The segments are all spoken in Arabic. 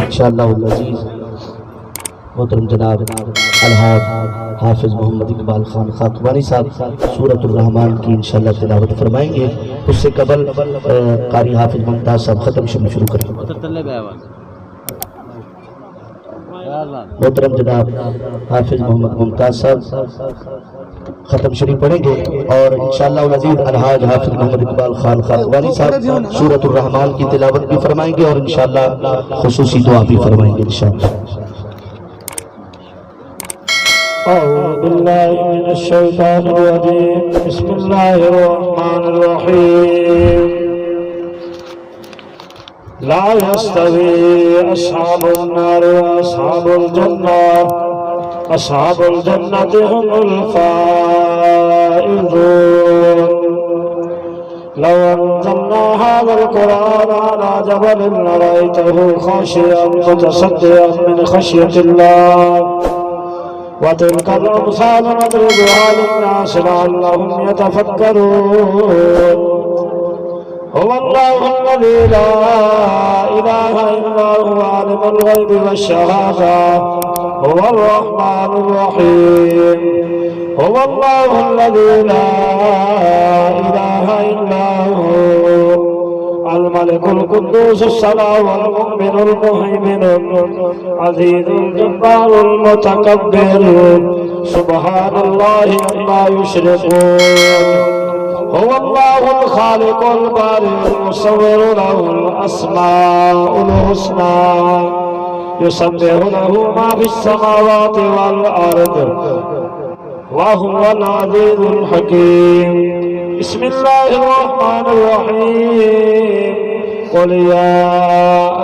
इंशाअल्लाह अज़ीज़ मोहतरम जनाब अलहाज हाफिज मोहम्मद इकबाल खान खाकवानी साहब सूरतुर रहमान की इंशाअल्लाह तिलावत फरमाएंगे। उससे कबल कारी हाफिज मुमताज साहब ख़त्म शुरू करेंगे। मोहतरम जनाब हाफिज मोहम्मद मुमताज साहब ख़त्म शरीफ पढ़ेंगे और इंशाअल्लाह अज़ीज़ अलहाज हाफिज मोहम्मद इकबाल खान खाकवानी साहब सूरतुर रहमान की तिलावत भी फरमाएंगे और इंशाअल्लाह खुसूसी दुआ भी फरमाएंगे इंशाअल्लाह। أعوذ بالله من الشيطان الرجيم بسم الله الرحمن الرحيم لا يستوي أصحاب النار وأصحاب الجنة أصحاب الجنة هم الفائزون لو أنزلنا هذا القرآن على جبل لرأيته خاشعا متصدعا من خشية الله وتلك الأمثال نضربها للناس لعلهم يتفكرون هو الله الذي لا إله إلا هو عالم الغيب والشهادة هو الرحمن الرحيم هو الله الذي لا إله إلا هو الملك القدوس السلام المؤمن المهيمن العزيز الجبار المتكبر سبحان الله عما يشركون هو الله الخالق البارئ المصور له الأسماء الحسنى يسبح له ما في السماوات والأرض وهو العزيز الحكيم بسم الله الرحمن الرحيم قل يا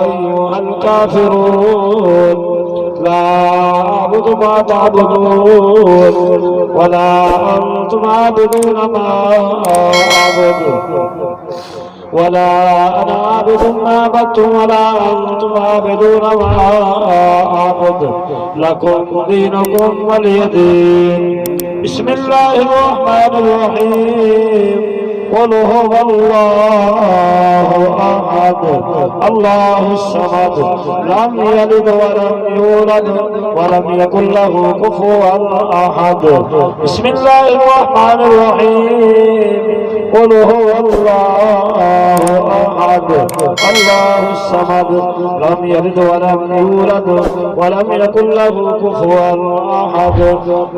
أيها الكافرون لا أعبد ما تعبدون ولا أنتم عابدون ما أعبد ولا أنا عابد ما عبدتم ولا أنتم عابدون ما أعبد لكم دينكم ولي دين بسم الله الرحمن الرحيم قل هو الله أحد الله الصمد لم يلد ولم يولد ولم يكن له كفوا أحد بسم الله الرحمن الرحيم قل هو الله أحد الله الصمد لم يلد ولم يولد ولم يكن له كفوا أحد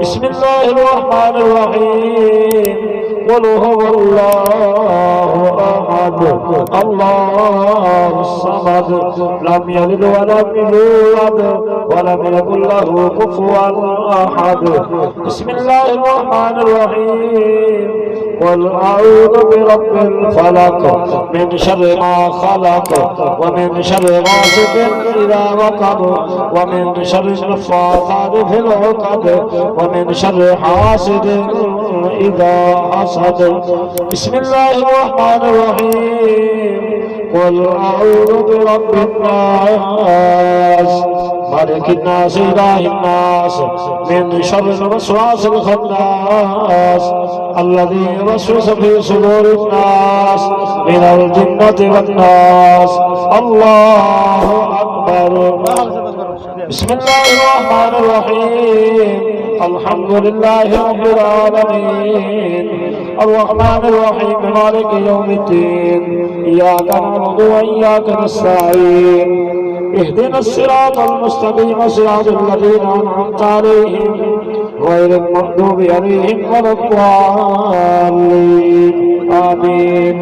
بسم الله الرحمن الرحيم قل هو الله أحد الله الصمد لم يلد ولم يولد ولم يكن له كفوا أحد بسم الله الرحمن الرحيم قل أعوذ برب الفلق من شر ما خلق ومن شر غاسق إذا وقب ومن شر النفاثات في العقد ومن شر حاسد إذا حسد بسم الله الرحمن الرحيم قل أعوذ برب الناس مالك الناس إله الناس من شر الوسواس الخناس الذي يوسوس في صدور الناس من الجنة والناس الله أكبر بسم الله الرحمن الرحيم الحمد لله رب العالمين الرحمن الرحيم مالك يوم الدين إياك نعبد وإياك نستعين اهدنا الصراط المستقيم صراط الذين أنعمت عليهم غير المغضوب عليهم ولا الضالين آمين